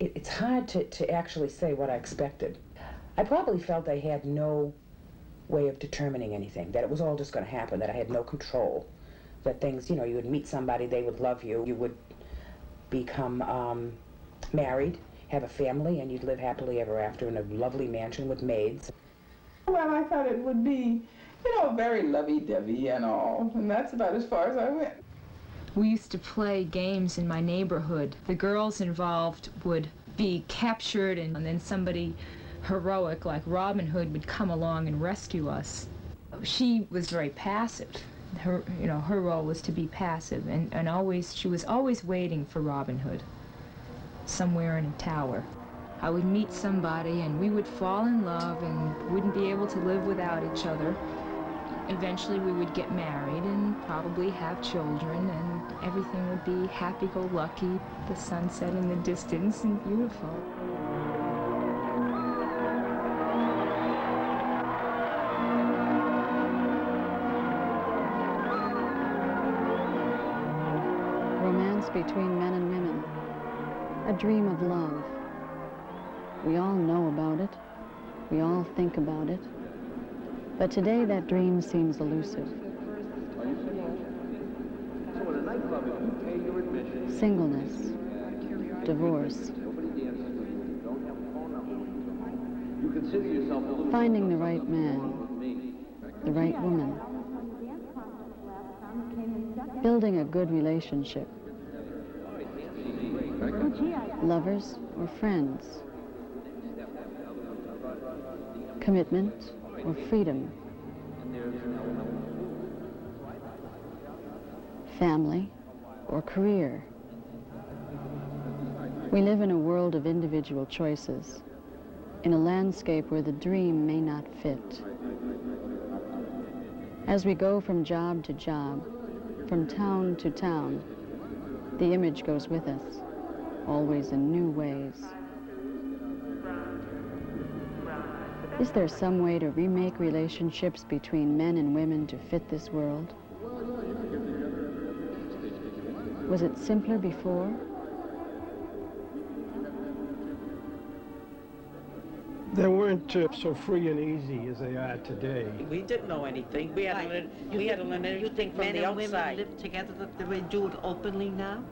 it's hard to actually say what I expected. I probably felt I had no way of determining anything, that it was all just going to happen, that I had no control, that things, you know, you would meet somebody, they would love you, you would become married, have a family, and you'd live happily ever after in a lovely mansion with maids. Well, I thought it would be, you know, very lovey-dovey and all, and that's about as far as I went. We used to play games in my neighborhood. The girls involved would be captured, and then somebody heroic like Robin Hood would come along and rescue us. She was very passive. Her role was to be passive, and she was always waiting for Robin Hood somewhere in a tower. I would meet somebody and we would fall in love and wouldn't be able to live without each other. Eventually we would get married and probably have children, and everything would be happy-go-lucky, the sunset in the distance, and beautiful. Romance between men and women, a dream of love. We all know about it, we all think about it, but today that dream seems elusive. Singleness, divorce, finding the right man, the right woman, building a good relationship, lovers or friends, commitment or freedom, family or career. We live in a world of individual choices, in a landscape where the dream may not fit. As we go from job to job, from town to town, the image goes with us, always in new ways. Is there some way to remake relationships between men and women to fit this world? Was it simpler before? They weren't so free and easy as they are today. We didn't know anything. We had to learn everything from the outside. Men and women live together, that they do it openly now?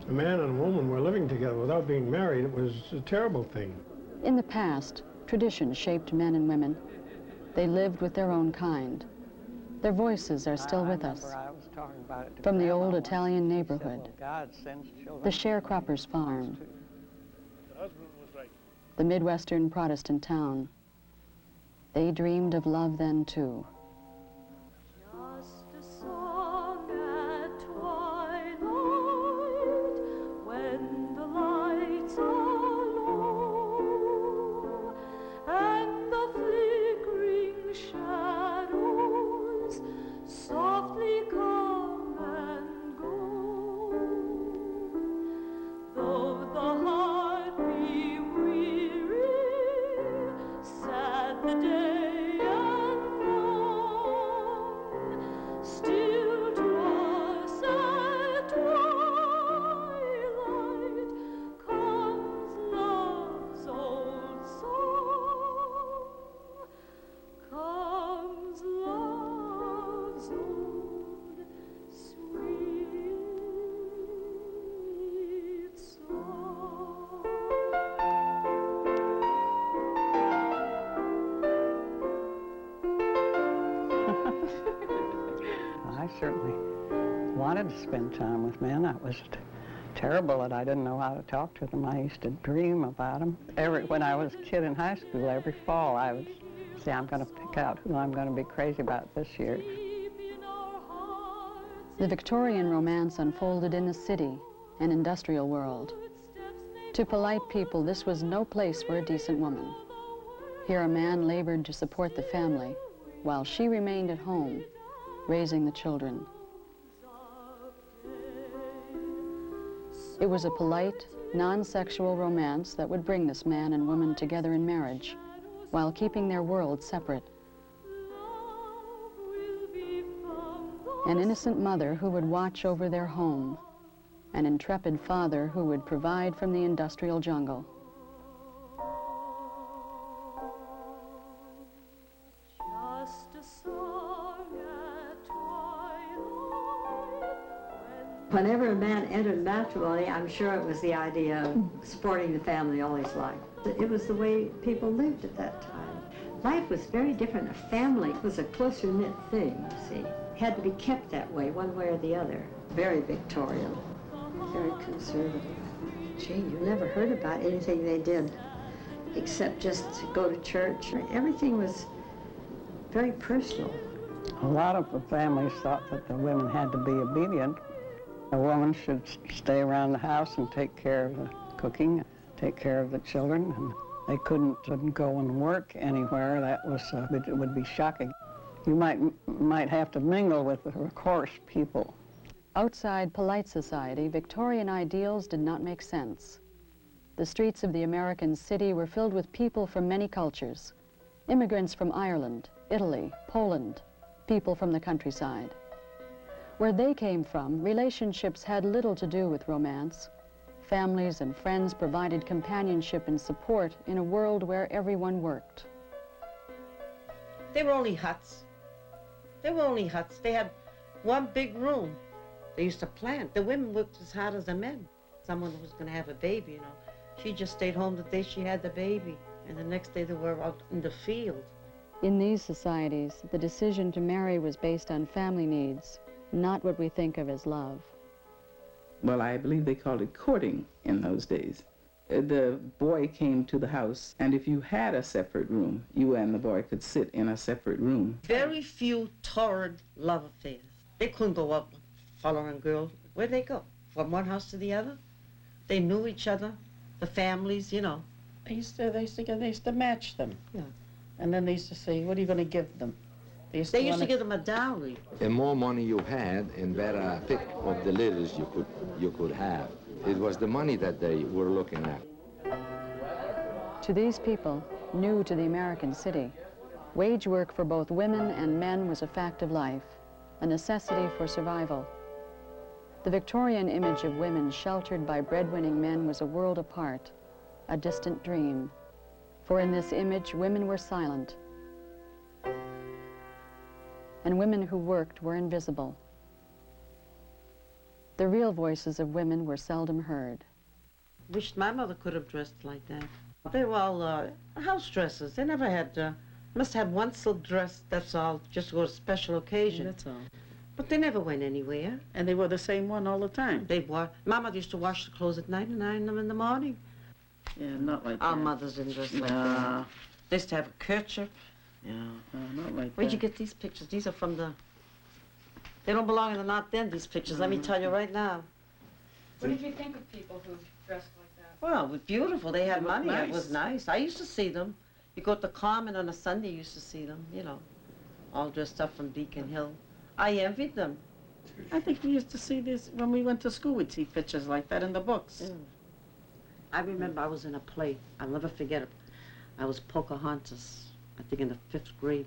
A man and a woman were living together without being married. It was a terrible thing. In the past, tradition shaped men and women. They lived with their own kind. Their voices are still with us. From the old Italian neighborhood, the sharecropper's farm, the Midwestern Protestant town. They dreamed of love then, too. Just a song at twilight, when the lights are low, and the flickering shadows softly come and go. Though the heart be weary, sad the day and long, still to us at twilight comes love's old song, comes love's old sweet song. I certainly wanted to spend time with men. I was terrible that I didn't know how to talk to them. I used to dream about them. When I was a kid in high school, every fall I would say, I'm going to pick out who I'm going to be crazy about this year. The Victorian romance unfolded in the city and industrial world. To polite people, this was no place for a decent woman. Here a man labored to support the family, while she remained at home, raising the children. It was a polite, non-sexual romance that would bring this man and woman together in marriage, while keeping their worlds separate. An innocent mother who would watch over their home, an intrepid father who would provide from the industrial jungle. Whenever a man entered matrimony, I'm sure it was the idea of supporting the family all his life. It was the way people lived at that time. Life was very different. A family was a closer-knit thing, you see. It had to be kept that way, one way or the other. Very Victorian, very conservative. Gee, you never heard about anything they did except just to go to church. Everything was very personal. A lot of the families thought that the women had to be obedient. A woman should stay around the house and take care of the cooking, take care of the children, and they couldn't go and work anywhere. That was, it would be shocking. You might have to mingle with the coarse people. Outside polite society, Victorian ideals did not make sense. The streets of the American city were filled with people from many cultures. Immigrants from Ireland, Italy, Poland, people from the countryside. Where they came from, relationships had little to do with romance. Families and friends provided companionship and support in a world where everyone worked. They were only huts. They were only huts. They had one big room. They used to plant. The women worked as hard as the men. Someone was going to have a baby, you know. She just stayed home the day she had the baby, and the next day they were out in the field. In these societies, the decision to marry was based on family needs, not what we think of as love. Well, I believe they called it courting in those days. The boy came to the house, and if you had a separate room, you and the boy could sit in a separate room. Very few torrid love affairs. They couldn't go up following girls. Where'd they go? From one house to the other? They knew each other, the families, you know. They used to match them. Yeah. And then they used to say, what are you going to give them? They used to give them a dowry. The more money you had, and better pick of the ladies you could have. It was the money that they were looking at. To these people, new to the American city, wage work for both women and men was a fact of life, a necessity for survival. The Victorian image of women sheltered by breadwinning men was a world apart, a distant dream. For in this image, women were silent, and women who worked were invisible. The real voices of women were seldom heard. Wished my mother could have dressed like that. They were all house dresses. They never had, must have one silk dress, that's all, just for a special occasion. That's all. But they never went anywhere. And they wore the same one all the time. My mother used to wash the clothes at night and iron them in the morning. Yeah, not like that. Our mothers didn't dress like that. They used to have a kerchief. Yeah, no, not like Where'd that. you get these pictures? These are from the... They don't belong in the North End, these pictures. Let me tell you right now. What did you think of people who dressed like that? Well, it was beautiful. They had money. nice. It was nice. I used to see them. You go to Carmen on a Sunday, you used to see them, you know, all dressed up from Beacon Hill. I envied them. I think we used to see this when we went to school. We'd see pictures like that in the books. Yeah. I remember I was in a play. I'll never forget it. I was Pocahontas, I think in the 5th grade.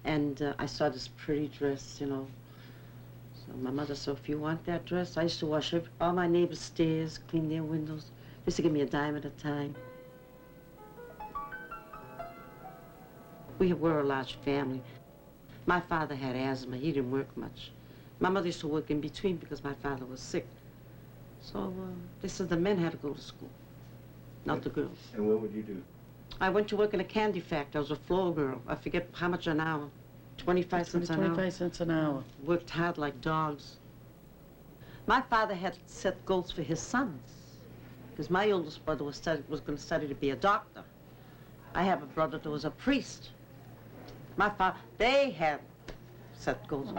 And I saw this pretty dress, you know. So my mother said, if you want that dress, I used to wash all my neighbors' stairs, clean their windows. They used to give me a dime at a time. We were a large family. My father had asthma. He didn't work much. My mother used to work in between because my father was sick. So they said the men had to go to school, not the girls. And what would you do? I went to work in a candy factory. I was a floor girl. I forget how much an hour. 25 cents an hour. 25 cents an hour. Worked hard like dogs. My father had set goals for his sons, because my oldest brother was going to study to be a doctor. I have a brother that was a priest. My father, they had set goals.